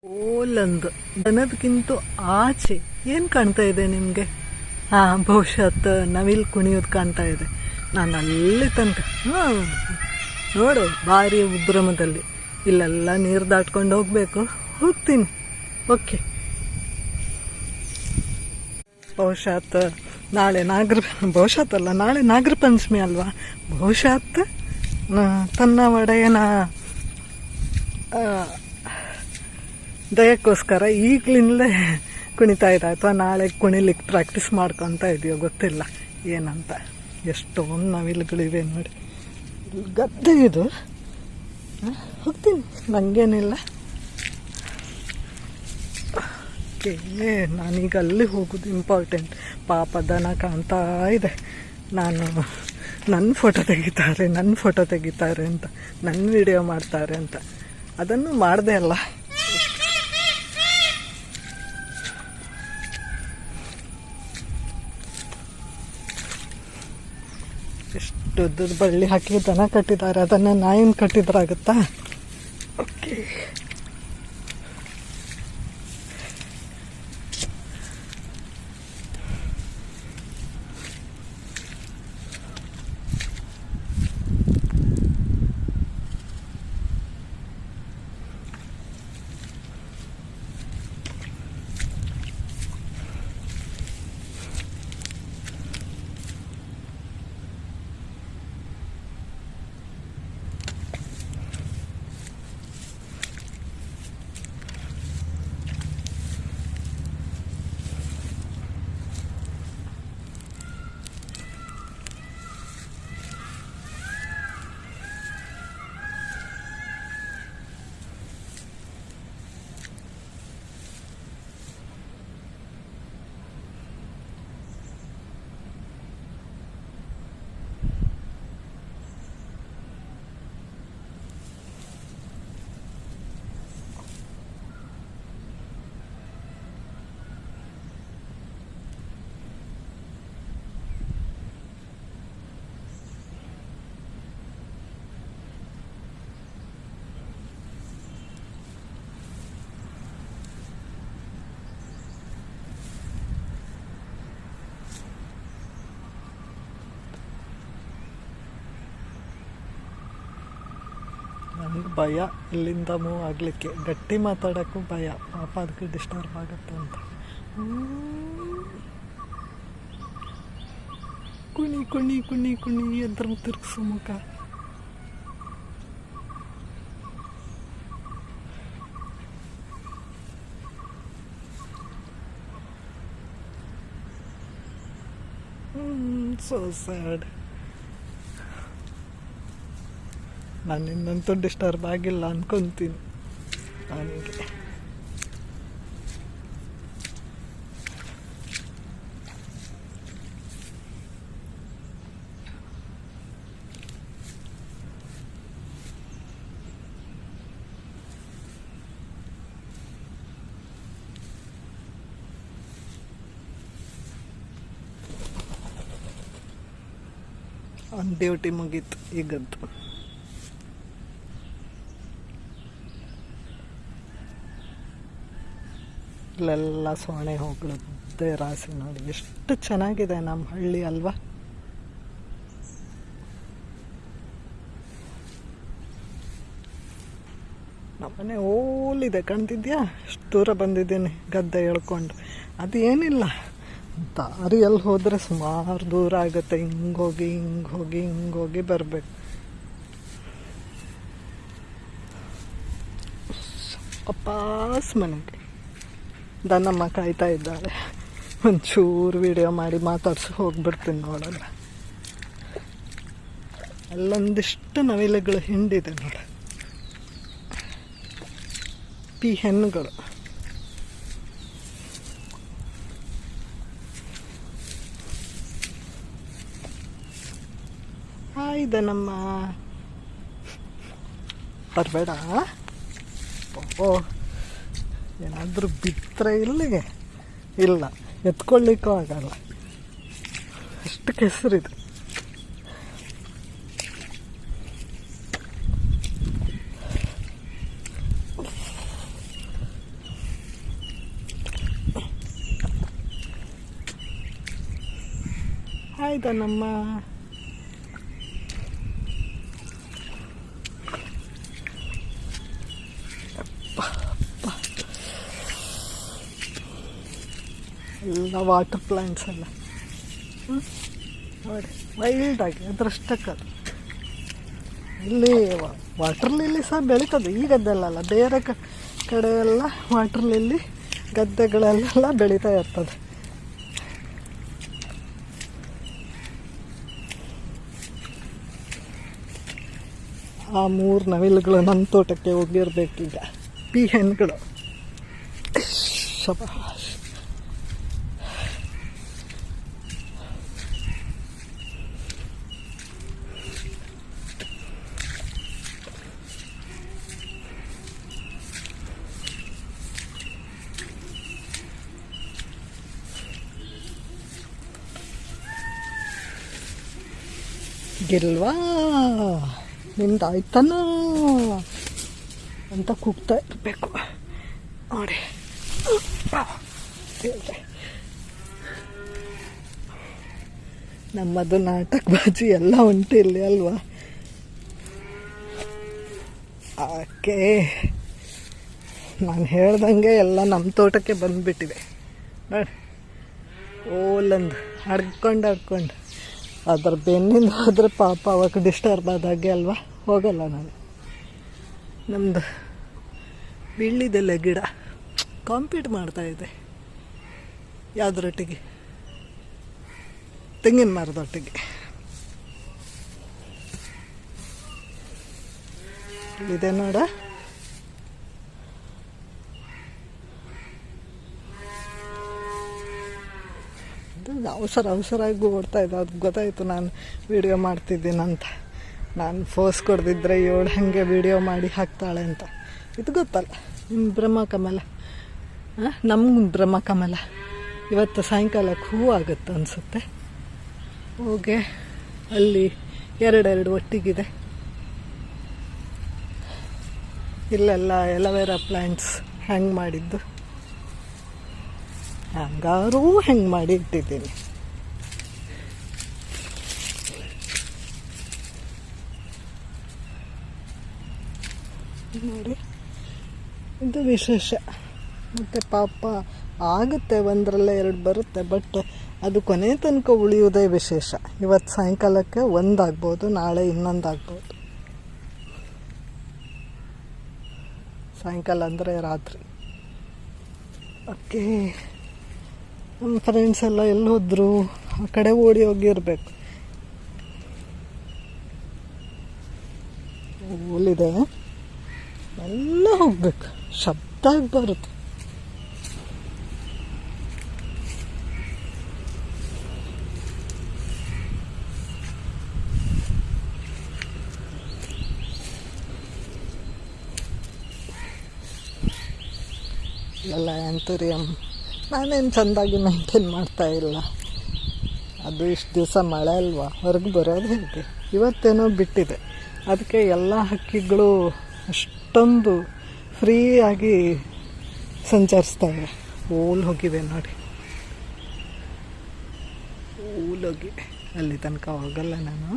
ಓಲಂದು ದನದಕ್ಕಿಂತ ಆಚೆ ಏನು ಕಾಣ್ತಾ ಇದೆ ನಿಮಗೆ? ಹಾಂ, ಬಹುಶಃ ನವಿಲ್ ಕುಣಿಯೋದು ಕಾಣ್ತಾ ಇದೆ. ನಾನು ಅಲ್ಲಿ ತನಕ ನೋಡು, ಭಾರಿ ಉಬ್ರಮದಲ್ಲಿ ಇಲ್ಲೆಲ್ಲ ನೀರು ದಾಟ್ಕೊಂಡು ಹೋಗಬೇಕು. ಹೋಗ್ತೀನಿ. ಓಕೆ. ಬಹುಶಃ ನಾಳೆ ನಾಳೆ ನಾಗರ ಪಂಚಮಿ ಅಲ್ವಾ? ಬಹುಶಃ ತನ್ನ ಒಡೆಯನ ದಯಕ್ಕೋಸ್ಕರ ಈಗಲಿಂದಲೇ ಕುಣಿತಾ ಇದೆ, ಅಥವಾ ನಾಳೆ ಕುಣಿಲಿಕ್ಕೆ ಪ್ರಾಕ್ಟೀಸ್ ಮಾಡ್ಕೊತಾ ಇದೆಯೋ ಗೊತ್ತಿಲ್ಲ ಏನಂತ. ಎಷ್ಟೊಂದು ನವಿಲುಗಳಿವೆ ನೋಡಿ. ಗದ್ದೆ ಇದು. ಹೋಗ್ತೀನಿ, ನನಗೇನಿಲ್ಲ. ಓಕೆ, ನಾನೀಗ ಅಲ್ಲಿ ಹೋಗೋದು ಇಂಪಾರ್ಟೆಂಟ್. ಪಾಪ ದನ ಕಾಣ್ತಾ ಇದೆ. ನಾನು ನನ್ನ ಫೋಟೋ ತೆಗಿತಾರೆ ಅಂತ, ನನ್ನ ವಿಡಿಯೋ ಮಾಡ್ತಾರೆ ಅಂತ. ಅದನ್ನು ಮಾಡಿದೆ ಅಲ್ಲ. ಎಷ್ಟು ಉದ್ದದ ಬಳ್ಳಿ ಹಾಕಿ ದನ ಕಟ್ಟಿದ್ದಾರೆ, ಅದನ್ನು ನಾಯಿನ ಕಟ್ಟಿದ್ರಾಗುತ್ತಾ? ಓಕೆ. ನನಗೆ ಭಯ ಇಲ್ಲಿಂದ ಮೂವ್ ಆಗಲಿಕ್ಕೆ. ಗಟ್ಟಿ ಮಾತಾಡೋಕ್ಕೂ ಭಯ, ಪಾಪ ಅದಕ್ಕೆ ಡಿಸ್ಟರ್ಬ್ ಆಗುತ್ತೆ ಅಂತ. ಕುಣಿ ಕುಣಿ ಕುಣಿ ಕುಣಿ ಎದ್ರ ತಿರುಗಿಸು ಮುಖ. So sad. ನನ್ನಿಂದಂತೂ ಡಿಸ್ಟರ್ಬ್ ಆಗಿಲ್ಲ ಅನ್ಕೊತೀನಿ ನನಗೆ. ಆನ್ ಡ್ಯೂಟಿ ಮುಗೀತು ಈಗದ್ದು. ಇಲ್ಲೆಲ್ಲ ಸೊಣೆ ಹೋಗ್ಲದ್ದೇ ರಾಶಿ ನೋಡಿ. ಎಷ್ಟು ಚೆನ್ನಾಗಿದೆ ನಮ್ಮ ಹಳ್ಳಿ ಅಲ್ವಾ? ನಮ್ಮನೆ ಓಲಿದೆ, ಕಾಣ್ತಿದ್ಯಾ? ಎಷ್ಟು ದೂರ ಬಂದಿದ್ದೀನಿ ಗದ್ದೆ ಎಳ್ಕೊಂಡು. ಅದು ಏನಿಲ್ಲ, ದಾರಿಯಲ್ಲಿ ಹೋದರೆ ಸುಮಾರು ದೂರ ಆಗುತ್ತೆ. ಹಿಂಗೋಗಿ ಬರಬೇಕು. ವಾಪಸ್ ಮನೆಗೆ. ದನಮ್ಮ ಕಾಯ್ತಾ ಇದ್ದಾಳೆ. ಒಂಚೂರು ವಿಡಿಯೋ ಮಾಡಿ ಮಾತಾಡ್ಸಿ ಹೋಗ್ಬಿಡ್ತೀನಿ ನೋಡಲ್ಲ. ಅಲ್ಲೊಂದಿಷ್ಟು ನವಿಲುಗಳು ಹಿಂಡಿದೆ ನೋಡ, ಹೆಣ್ಣುಗಳು. ಹಾಯ್ ದನಮ್ಮ, ಬರಬೇಡ. ಓ, ಏನಾದರೂ ಬಿತ್ತರೆ ಇಲ್ಲಿಗೆ ಇಲ್ಲ, ಎತ್ಕೊಳ್ಳಿಕ್ಕೂ ಆಗಲ್ಲ, ಅಷ್ಟು ಕೆಸರಿದೆ. ಆಯ್ತಾ ನಮ್ಮ ಎಲ್ಲ ವಾಟರ್ ಪ್ಲ್ಯಾಂಟ್ಸ್ ಎಲ್ಲ ನೋಡಿ ವೈಲ್ಡಾಗಿ ಅದರಷ್ಟಕ್ಕೆ ಅದು ಇಲ್ಲಿ ವಾಟರ್ ಲಿಲ್ಲಿ ಸಹ ಬೆಳೀತದೆ ಈ ಗದ್ದೆಲ್ಲ ಬೇರೆ ಕಡೆ ಎಲ್ಲ ವಾಟರ್ ಲಿಲ್ಲಿ ಗದ್ದೆಗಳಲ್ಲೆಲ್ಲ ಬೆಳೀತಾ ಇರ್ತದೆ. ಆ 3 ನವಿಲುಗಳು ನನ್ನ ತೋಟಕ್ಕೆ ಹೋಗಿರ್ಬೇಕೀಗ, ಹೆಣ್ಣುಗಳು. ಶಬಾಷ್. ಗೆಲ್ವಾ ನಿಂದಾಯ್ತಾನ ಅಂತ ಕೂಗ್ತಾ ಇರಬೇಕು ನೋಡಿ. ನಮ್ಮದು ನಾಟಕ ಬಾಜಿ ಎಲ್ಲ ಉಂಟು ಇಲ್ಲಿ ಅಲ್ವಾ. ಓಕೆ, ನಾನು ಹೇಳ್ದಂಗೆ ಎಲ್ಲ ನಮ್ಮ ತೋಟಕ್ಕೆ ಬಂದುಬಿಟ್ಟಿದೆ ನೋಡಿ. ಓಲಂದು ಹಡ್ಕೊಂಡು ಅದ್ರ ಬೆನ್ನಿಂದ ಹೋದರೆ ಪಾಪ ಅವಾಗ ಡಿಸ್ಟರ್ಬ್ ಆದಾಗೆ ಅಲ್ವಾ, ಹೋಗಲ್ಲ ನಾನು. ನಮ್ಮದು ಬೀಳಿದೆಲ್ಲ ಗಿಡ ಕಾಂಪೀಟ್ ಮಾಡ್ತಾಯಿದೆ ಯಾವುದ್ರೊಟ್ಟಿಗೆ, ತೆಂಗಿನ ಮರದೊಟ್ಟಿಗೆ. ಇಲ್ಲಿದೆ ನೋಡ, ಅವಸರಾಗಿ ಓಡ್ತಾ ಇದ್ದೆ. ಅದು ಗೊತ್ತಾಯಿತು ನಾನು ವೀಡಿಯೋ ಮಾಡ್ತಿದ್ದೀನಂತ. ನಾನು ಫೋರ್ಸ್ ಕೊಡ್ದಿದ್ರೆ ಇವಳು ಹಾಗೆ ವೀಡಿಯೋ ಮಾಡಿ ಹಾಕ್ತಾಳೆ ಅಂತ. ಇದು ಗೊತ್ತಲ್ಲ ನಿಮ್ಮ ಬ್ರಹ್ಮಕಮಲ, ನಮ್ಮ ಬ್ರಹ್ಮಕಮಲ ಇವತ್ತು ಸಾಯಂಕಾಲಕ್ಕೆ ಹೂ ಆಗುತ್ತೆ ಅನಿಸುತ್ತೆ. ಹೋಗಿ ಅಲ್ಲಿ 2 ಒಟ್ಟಿಗಿದೆ. ಇಲ್ಲೆಲ್ಲ ಎಲವೇರಾ ಪ್ಲ್ಯಾಂಟ್ಸ್ ಹ್ಯಾಂಗ್ ಮಾಡಿದ್ದು, ಹಂಗಾರೂ ಹೆಂಗೆ ಮಾಡಿ ಇಟ್ಟಿದ್ದೀನಿ. ನೋಡಿ, ಇದು ವಿಶೇಷ. ಮತ್ತು ಪಾಪ ಆಗುತ್ತೆ, 1 ಬರುತ್ತೆ, ಬಟ್ ಅದು ಕೊನೆ ತನಕ ಉಳಿಯೋದೇ ವಿಶೇಷ. ಇವತ್ತು ಸಾಯಂಕಾಲಕ್ಕೆ 1 ಆಗ್ಬೋದು, ನಾಳೆ ಇನ್ನೊಂದು ಆಗ್ಬೋದು. ಸಾಯಂಕಾಲ ಅಂದರೆ ರಾತ್ರಿ. ಓಕೆ, ನಮ್ಮ ಫ್ರೆಂಡ್ಸ್ ಎಲ್ಲ ಎಲ್ಲೋದ್ರು, ಆ ಕಡೆ ಓಡಿ ಹೋಗಿರ್ಬೇಕು. ಓಲಿದೆ, ಎಲ್ಲ ಹೋಗ್ಬೇಕು, ಶಬ್ದ ಆಗಿ ಬರುತ್ತೆ. ಎಲ್ಲ ಆ್ಯಂಥೋರಿಯಮ್ ನಾನೇನು ಚೆಂದಾಗಿ ಮೇಂಟೈನ್ ಮಾಡ್ತಾಯಿಲ್ಲ. ಅದು ಇಷ್ಟು ದಿವಸ ಮಳೆ ಅಲ್ವಾ, ಹೊರಗೆ ಬರೋದು ಹೇಗೆ. ಇವತ್ತೇನೋ ಬಿಟ್ಟಿದೆ, ಅದಕ್ಕೆ ಎಲ್ಲ ಹಕ್ಕಿಗಳು ಅಷ್ಟೊಂದು ಫ್ರೀಯಾಗಿ ಸಂಚರಿಸ್ತವೆ. ಹೋಗಿದೆ ನೋಡಿ, ಹೋಗಿದೆ. ಅಲ್ಲಿ ತನಕ ಹೋಗಲ್ಲ ನಾನು.